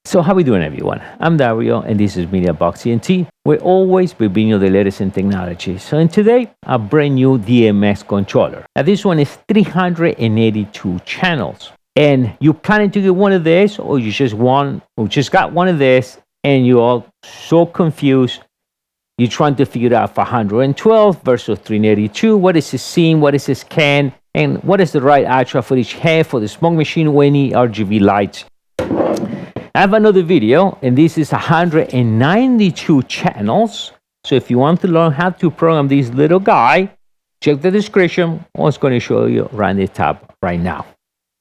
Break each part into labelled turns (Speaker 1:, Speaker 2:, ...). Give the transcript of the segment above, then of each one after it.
Speaker 1: So how we doing, everyone? I'm Dario, and this is Mediaboxent. We're always bringing you the latest in technology. So today, a brand new DMX controller. Now this one is 382 channels. And you're planning to get one of these, or you just got one of these, and you're all so confused. You're trying to figure out 412 versus 382. What is the scene? What is the scan? And what is the right attribute for each head, for the smoke machine, or any RGB lights? I have another video, and this is 192 channels. So if you want to learn how to program this little guy, check the description. I was going to show you right in the top right now.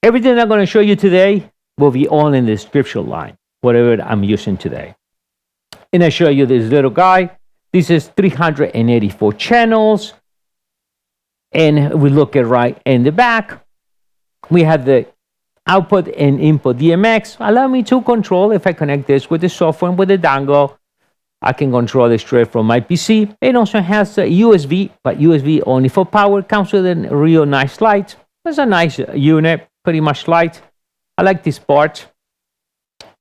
Speaker 1: Everything I'm going to show you today will be all in the description line, whatever I'm using today. And I show you this little guy. This is 384 channels. And we look at right in the back. We have the output and input DMX. Allow me to control, if I connect this with the software and with the dongle, I can control it straight from my PC. It also has a USB, but USB only for power. Comes with a real nice light. It's a nice unit, pretty much light. I like this part.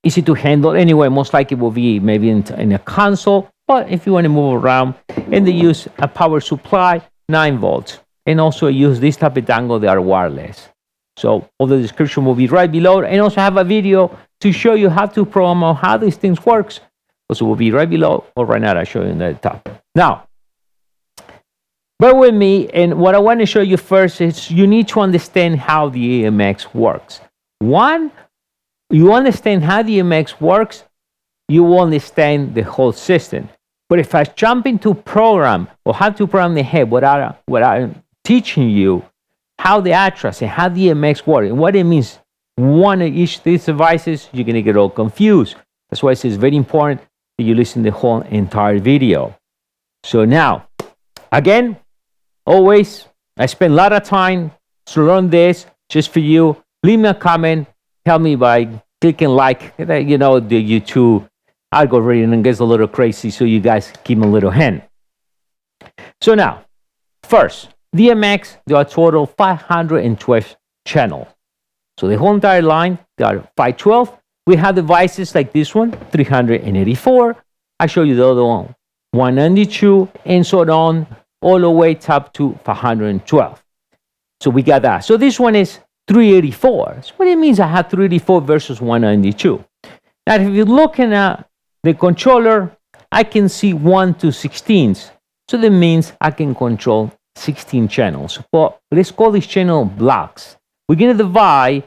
Speaker 1: Easy to handle. Anyway, most likely it will be maybe in a console, but if you want to move around, and they use a power supply, 9 volts. And also use this type of dongle, they are wireless. So all the description will be right below, and also have a video to show you how to program or how these things works. Also will be right below, or right now I show you in the top. Now, bear with me, and what I want to show you first is you need to understand how the DMX works. One, you understand how the DMX works, you will understand the whole system. But if I jump into program or how to program the head without teaching you how the attributes and how the DMX works and what it means, one of each of these devices, you're going to get all confused. That's why it's very important that you listen to the whole entire video. So now, again, always, I spend a lot of time to learn this just for you. Leave me a comment. Help me by clicking like. You know, the YouTube algorithm gets a little crazy, so you guys give me a little hint. So now, first, DMX, there are total 512 channels. So the whole entire line, there are 512. We have devices like this one, 384. I show you the other one, 192, and so on, all the way up to 512. So we got that. So this one is 384. So what it means I have 384 versus 192. Now, if you're looking at the controller, I can see 1 to 16s. So that means I can control 16 channels, but let's call these channel blocks. We're going to divide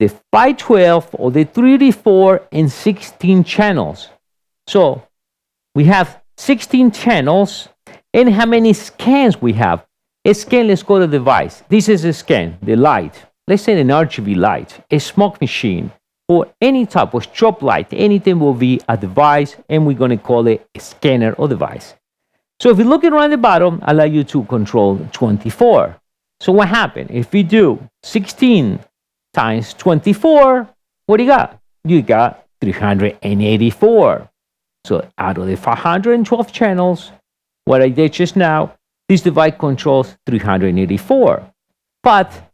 Speaker 1: the 512 or the 384 in 16 channels. So we have 16 channels, and how many scans we have? A scan, let's go to the device. This is a scan, the light. Let's say an RGB light, a smoke machine, or any type of strobe light. Anything will be a device, and we're going to call it a scanner or device. So if you look around the bottom, allow you to control 24. So what happened? If we do 16 times 24, what do you got? You got 384. So out of the 512 channels, what I did just now, this device controls 384. But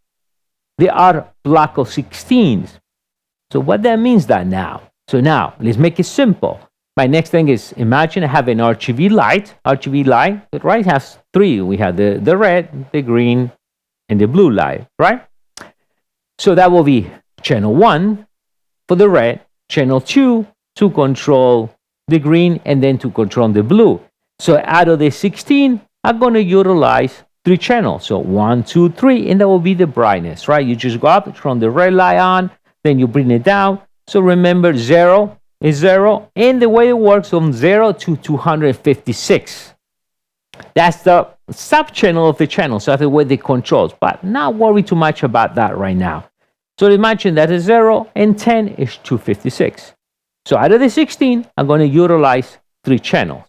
Speaker 1: there are block of 16s. So what that means that now? So now, let's make it simple. My next thing is, imagine I have an RGB light. RGB light, the right has 3. We have the red, the green, and the blue light, right? So that will be channel 1 for the red, channel 2 to control the green, and then to control the blue. So out of the 16, I'm going to utilize 3 channels. So 1, 2, 3, and that will be the brightness, right? You just go up, turn the red light on, then you bring it down. So remember, 0 is 0, and the way it works from 0 to 256. That's the sub channel of the channel, so that's the way they controls, but not worry too much about that right now. So imagine that is 0 and 10 is 256. So out of the 16, I'm going to utilize 3 channels.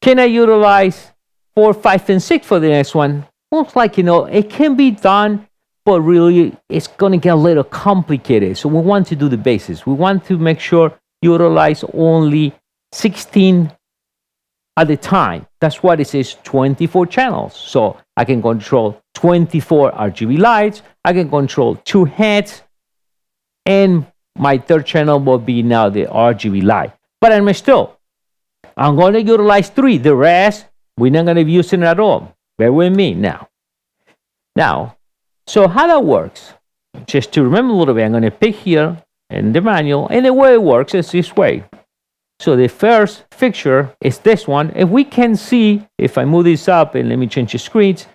Speaker 1: Can I utilize 4, 5, and 6 for the next one? Most like, it can be done, but really it's going to get a little complicated. So we want to do the basics. We want to make sure utilize only 16 at a time. That's why it says 24 channels. So I can control 24 RGB lights. I can control 2 heads and my third channel will be now the RGB light. But I'm going to utilize 3. The rest, we're not going to be using it at all. Bear with me now. So how that works, just to remember a little bit, I'm going to pick here in the manual, and the way it works is this way. So the first fixture is this one. If we can see, if I move this up, and let me change the screens,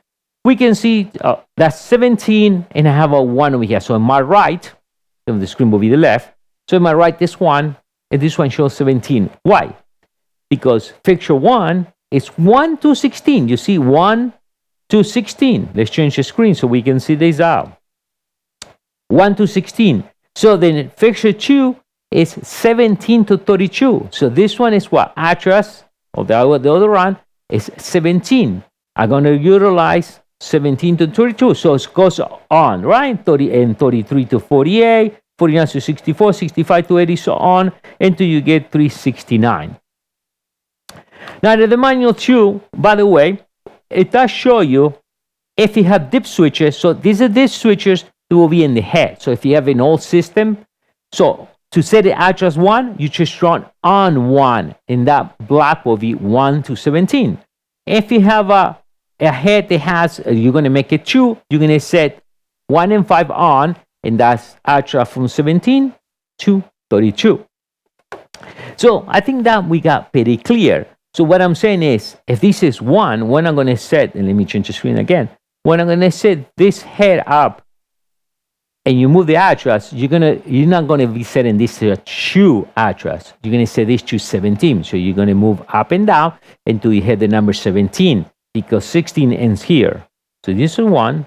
Speaker 1: we can see that's 17, and I have a 1 over here. So on my right, the screen will be the left. So on my right, this one, and this one shows 17. Why? Because fixture 1 is 1 to 16. You see 1 to 16. Let's change the screen so we can see this out. 1 to 16. So then fixture 2 is 17 to 32. So this one is what? Address of the other one is 17. I'm going to utilize 17 to 32. So it goes on, right? 30 and 33 to 48, 49 to 64, 65 to 80, so on, until you get 369. Now, the manual 2, by the way, it does show you if you have dip switches. So these are dip switches that will be in the head. So if you have an old system, so to set the address 1, you just run on 1, and that block will be 1 to 17. If you have a head that has, you're going to make it 2, you're going to set 1 and 5 on, and that's address from 17 to 32. So I think that we got pretty clear. So what I'm saying is, if this is 1, when I'm going to set, and let me change the screen again, when I'm going to set this head up, and you move the address, you're not going to be setting this to a 2 address. You're going to set this to 17. So you're going to move up and down until you hit the number 17, because 16 ends here. So this is 1,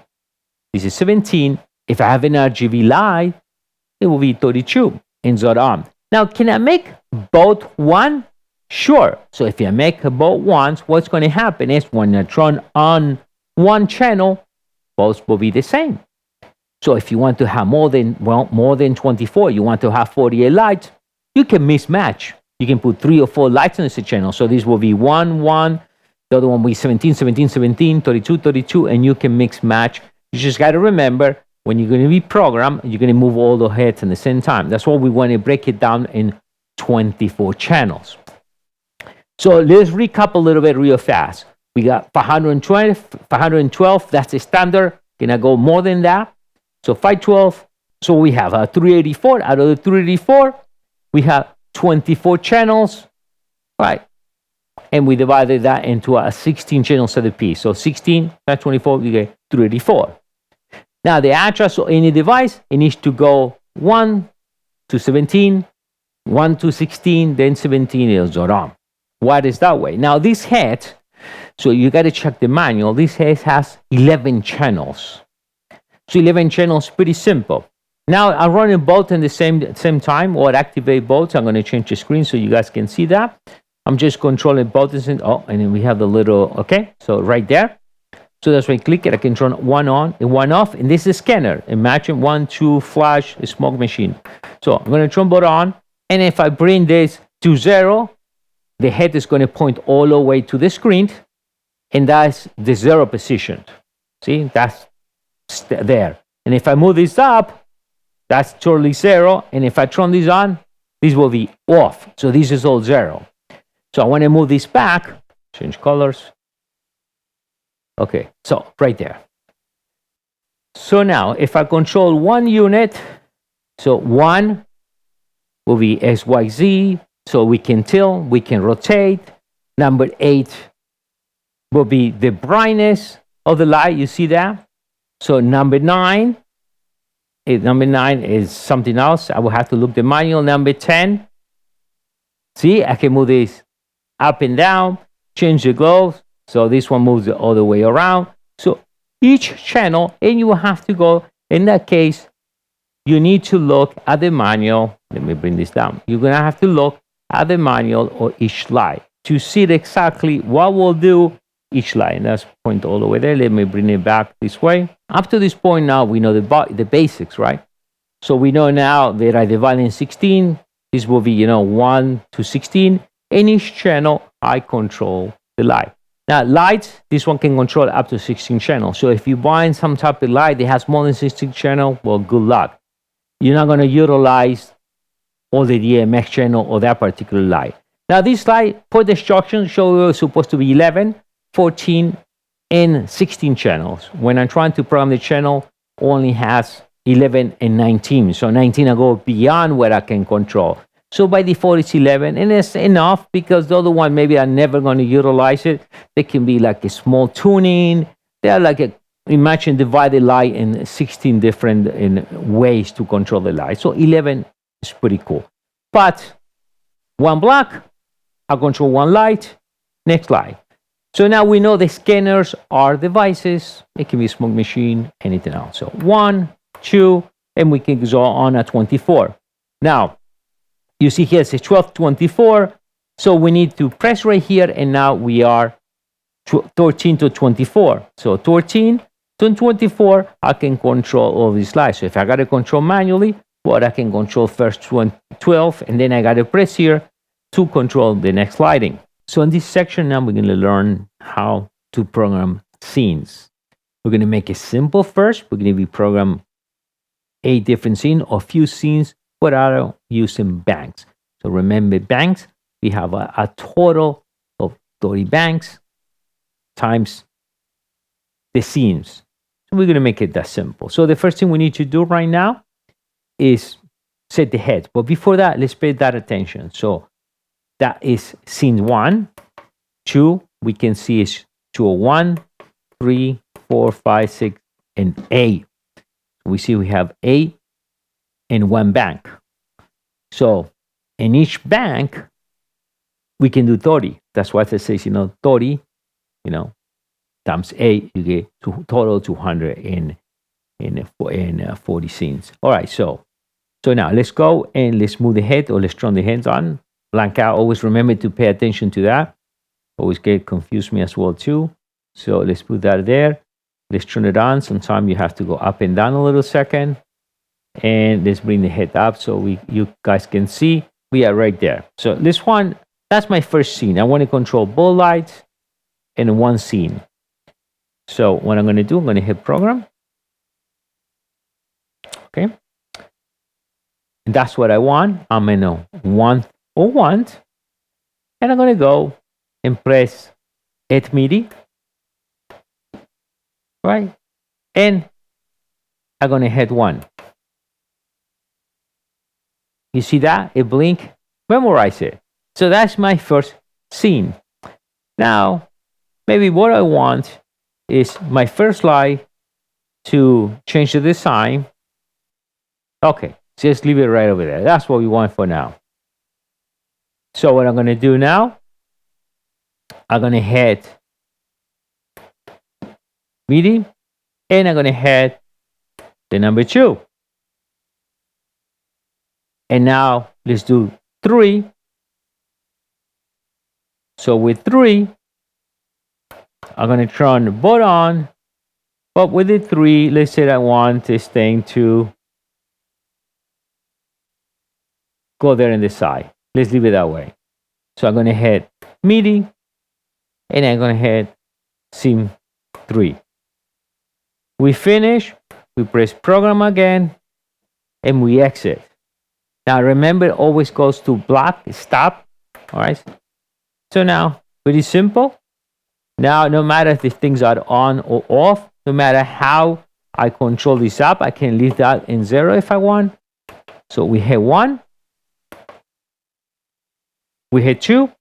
Speaker 1: this is 17. If I have an RGB light, it will be 32, and so on. Now, can I make both 1? Sure. So if I make both 1s, what's going to happen is when I turn on one channel, both will be the same. So if you want to have more than 24, you want to have 48 lights, you can mismatch. You can put 3 or 4 lights on the channel. So this will be 1, 1, the other one will be 17, 17, 17, 32, 32, and you can mix match. You just got to remember, when you're going to be programmed, you're going to move all the heads at the same time. That's why we want to break it down in 24 channels. So let's recap a little bit real fast. We got 512, that's the standard. Can I go more than that? So 512, so we have a 384. Out of the 384, we have 24 channels, right? And we divided that into a 16 channels at a piece. So 16 times 24, we get 384. Now the address of any device, it needs to go 1 to 17, 1 to 16, then 17 is on. Why is that way? Now this head, so you got to check the manual. This head has 11 channels. So 11 channels, pretty simple. Now I'm running both in the same time, or activate both. I'm going to change the screen so you guys can see that. I'm just controlling both. And then we have the little, okay, so right there. So that's when I click it, I can turn one on and one off. And this is scanner. Imagine 1, 2, flash, smoke machine. So I'm going to turn both on. And if I bring this to 0, the head is going to point all the way to the screen. And that's the 0 position. See, that's there. And if I move this up, that's totally 0. And if I turn this on, this will be off. So this is all 0. So I want to move this back, change colors. Okay, so right there. So now if I control one unit, so 1 will be XYZ, so we can tilt, we can rotate. Number 8 will be the brightness of the light, you see that? So number 9 is something else. I will have to look the manual. Number 10, see, I can move this up and down, change the glow. So this one moves the other way around. So each channel, and you will have to go, in that case, you need to look at the manual. Let me bring this down. You're going to have to look at the manual or each light to see exactly what will do each light. And that's point all the way there. Let me bring it back this way. Up to this point now, we know the basics, right? So we know now that I divide in 16. This will be, 1 to 16. In each channel, I control the light. Now, lights, this one can control up to 16 channels. So if you buy some type of light that has more than 16 channels, well, good luck. You're not going to utilize or the DMX channel or that particular light. Now this light, per the instructions, show it's supposed to be 11, 14, and 16 channels. When I'm trying to program the channel, only has 11 and 19. So 19 I go beyond what I can control. So by default it's 11, and it's enough because the other one maybe I'm never going to utilize it. They can be like a small tuning. They're like a, imagine divide the light in 16 different ways to control the light. So 11 is pretty cool. But one block, I control one light, next light. So now we know the scanners are devices. It can be a smoke machine, anything else. So 1, 2, and we can go on at 24. Now, you see here it says 12, 24. So we need to press right here, and now we are 13 to 24. So 13 to 24, I can control all these lights. So if I got to control manually, well, I can control first 12, and then I got to press here to control the next lighting. So in this section now, we're going to learn how to program scenes. We're going to make it simple first. We're going to program 8 different scenes or few scenes without using banks. So remember banks, we have a total of 30 banks times the scenes. So we're going to make it that simple. So the first thing we need to do right now is set the head. But before that, let's pay that attention. So that is scene 1, 2, we can see is 201, 3, 4, 5, 6, and 8. We see we have 8 in one bank. So in each bank, we can do 30. That's what it says, 30, times 8, you get total 200 in 40 scenes. All right, so now let's go and let's move the head, or let's turn the hands on. Blank out, always remember to pay attention to that. Always get confused me as well too. So let's put that there. Let's turn it on. Sometimes you have to go up and down a little second. And let's bring the head up so you guys can see we are right there. So this one, that's my first scene. I want to control both lights in one scene. So what I'm going to do, I'm going to hit program. Okay. And that's what I want. I'm in a 101. And I'm going to go and press Add MIDI. Right? And I'm going to hit 1. You see that? It blink, memorize it. So that's my first scene. Now, maybe what I want is my first light to change the design. Okay, just leave it right over there. That's what we want for now. So what I'm going to do now, I'm going to hit MIDI, and I'm going to hit the number 2. And now let's do 3. So with 3, I'm going to turn both on. But with the 3, let's say I want this thing to go there in the side. Let's leave it that way. So I'm going to hit MIDI, and I'm going to hit scene 3. We finish, we press program again, and we exit. Now remember, it always goes to block, stop. All right. So now, pretty simple. Now, no matter if the things are on or off, no matter how I control this up, I can leave that in 0 if I want. So we hit 1, we hit 2,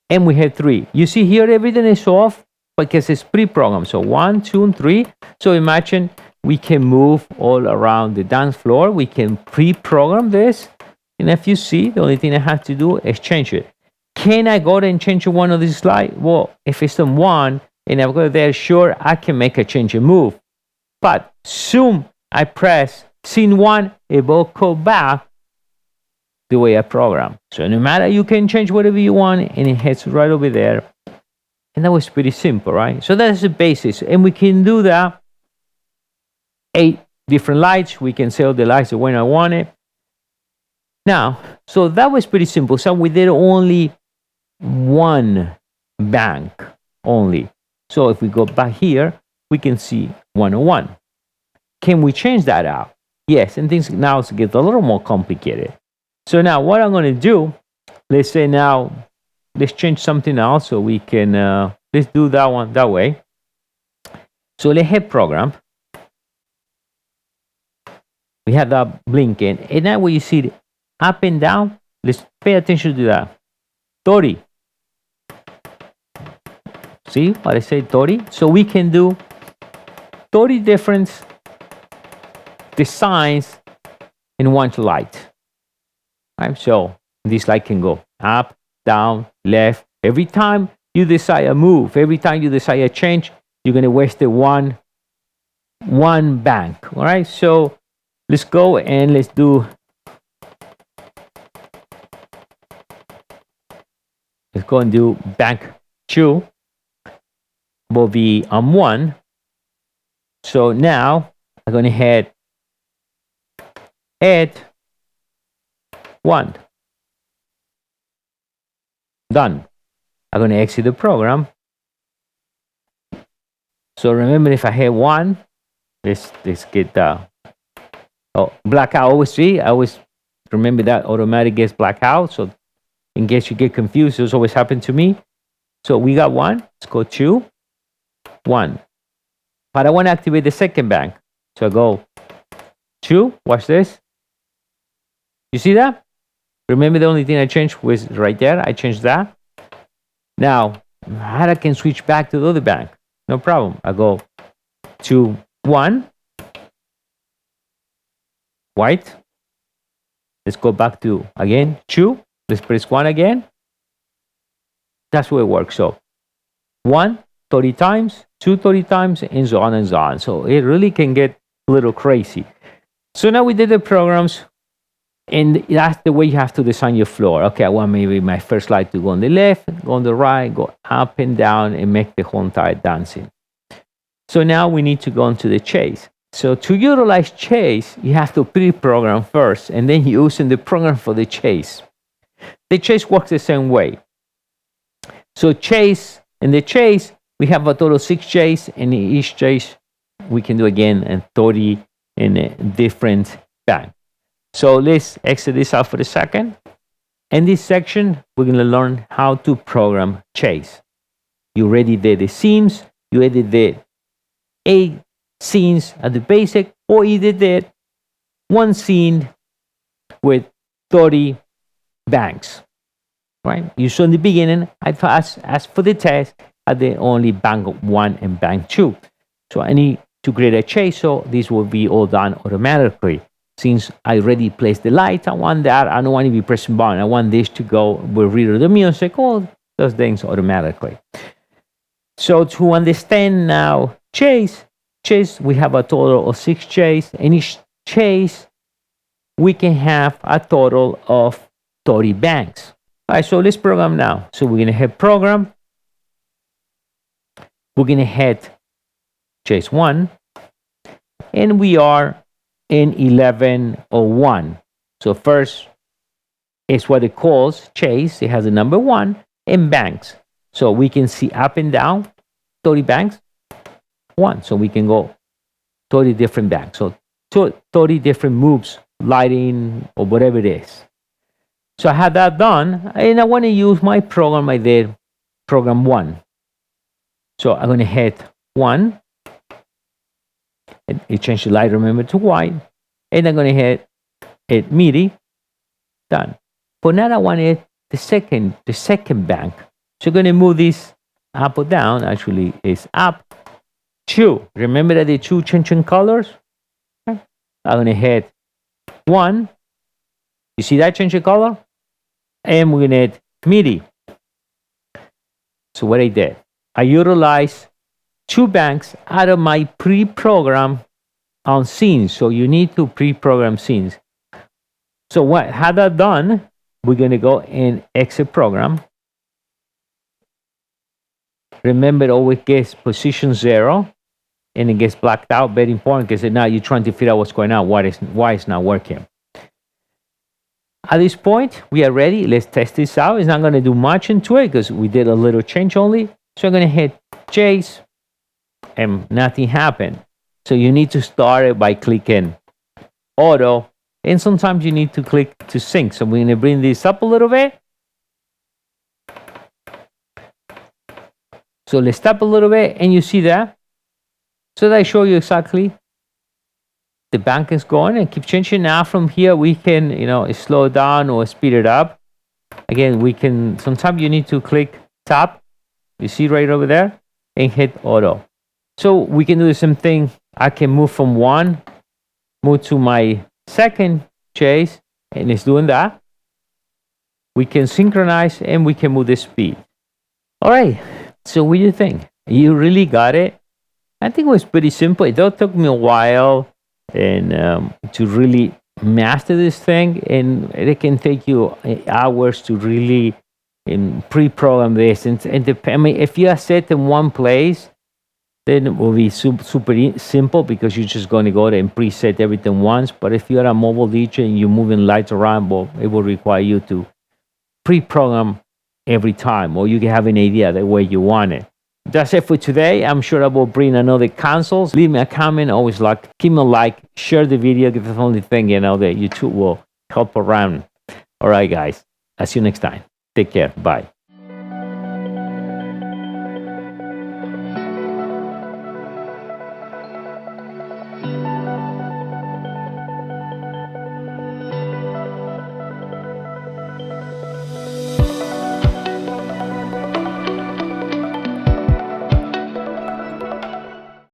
Speaker 1: and we hit 3. You see here, everything is off because it's pre-programmed. So 1, 2, and 3. So imagine we can move all around the dance floor. We can pre-program this. And if you see, the only thing I have to do is change it. Can I go there and change one of these slides? Well, if it's on 1 and I go there, sure, I can make a change and move. But soon I press scene 1, it will go back the way I program. So no matter, you can change whatever you want, and it heads right over there. And that was pretty simple, right? So that's the basis. And we can do that. 8 different lights. We can set the lights the way I want it. Now, so that was pretty simple. So we did only one bank only. So if we go back here, we can see 101. Can we change that out? Yes, and things now get a little more complicated. So now what I'm going to do, let's say now, let's change something else so we can, let's do that one that way. So let's hit program. We have that blinking. And now when you see it up and down, let's pay attention to that. 30. See what I say, 30? So we can do 30 different designs in one light. Right? So this light can go up, down, left. Every time you decide a move, every time you decide a change, you're going to waste the one bank. All right, so let's go and let's do. Let's go and do bank 2 will be on 1. So now I'm going to hit add 1. Done. I'm going to exit the program. So remember, if I hit 1, let's get blackout. Always see. I always remember that automatic gets blackout. So in case you get confused, this always happened to me. So we got 1. Let's go 2, 1. But I want to activate the second bank. So I go 2. Watch this. You see that? Remember, the only thing I changed was right there. I changed that. Now, how I can switch back to the other bank? No problem. I go 2, 1. White. Let's go back to, again, 2. Let's press 1 again. That's how it works. So 1, 30 times, 2, 30 times, and so on and so on. So it really can get a little crazy. So now we did the programs, and that's the way you have to design your floor. Okay, I want maybe my first light to go on the left, go on the right, go up and down, and make the whole entire dancing. So now we need to go into the chase. So to utilize chase, you have to pre-program first, and then you use the program for the chase. The chase works the same way. So chase, in the chase, we have a total of 6 chase, and in each chase, we can do again and 30 in a different bang. So let's exit this out for a second. In this section, we're going to learn how to program chase. You already did the scenes, you already did 8 scenes at the basic, or either did 1 scene with 30 banks. Right? You saw in the beginning, as for the test, I did only bank 1 and bank 2. So I need to create a chase, so this will be all done automatically. Since I already placed the light, I want that. I don't want to be pressing button. I want this to go with read the music, all those things automatically. So to understand now chase, we have a total of 6 chase. In each chase, we can have a total of 30 banks. All right, so let's program now. So we're going to hit program. We're going to hit chase 1. And we are in 1101. So first is what it calls chase. It has a number 1 and banks. So we can see up and down 30 banks. 1. So we can go 30 different banks. So 30 different moves, lighting or whatever it is. So I had that done, and I want to use my program. I did program 1. So I'm going to hit 1. It changed the light, remember, to white. And I'm going to hit MIDI. Done. But now I want to hit the second bank. So I'm going to move this up or down. Actually, it's up. 2. Remember that the 2 changing colors? Okay. I'm going to hit 1. You see that change of color? And we're going to hit MIDI. So what I did, I utilized 2 banks out of my pre-program on scenes. So you need to pre-program scenes. So what had that done, we're going to go and exit program. Remember, it always gets position 0 and it gets blacked out. Very important, because now you're trying to figure out what's going on, why it's not working. At this point, we are ready. Let's test this out. It's not going to do much into it because we did a little change only. So I'm going to hit chase and nothing happened. So you need to start it by clicking auto And sometimes you need to click to sync. So we're going to bring this up a little bit. So let's tap a little bit, and you see that. So that I show you exactly the bank is going, and keep changing. Now from here we can, slow it down or speed it up. Again, we can, sometimes you need to click tap, you see right over there, and hit auto. So we can do the same thing. I can move from one, move to my second chase, and it's doing that. We can synchronize, and we can move the speed. All right, so what do you think? You really got it? I think it was pretty simple. It took me a while and to really master this thing, and it can take you hours to really pre-program this. And I mean, if you are set in one place, then it will be super simple, because you're just going to go there and preset everything once. But if you're a mobile DJ and you're moving lights around, well, it will require you to pre-program every time, or you can have an idea the way you want it. That's it for today. I'm sure I will bring another consoles. Leave me a comment. Always give me a like, share the video. That's the only thing, that YouTube will help around. All right, guys. I'll see you next time. Take care. Bye.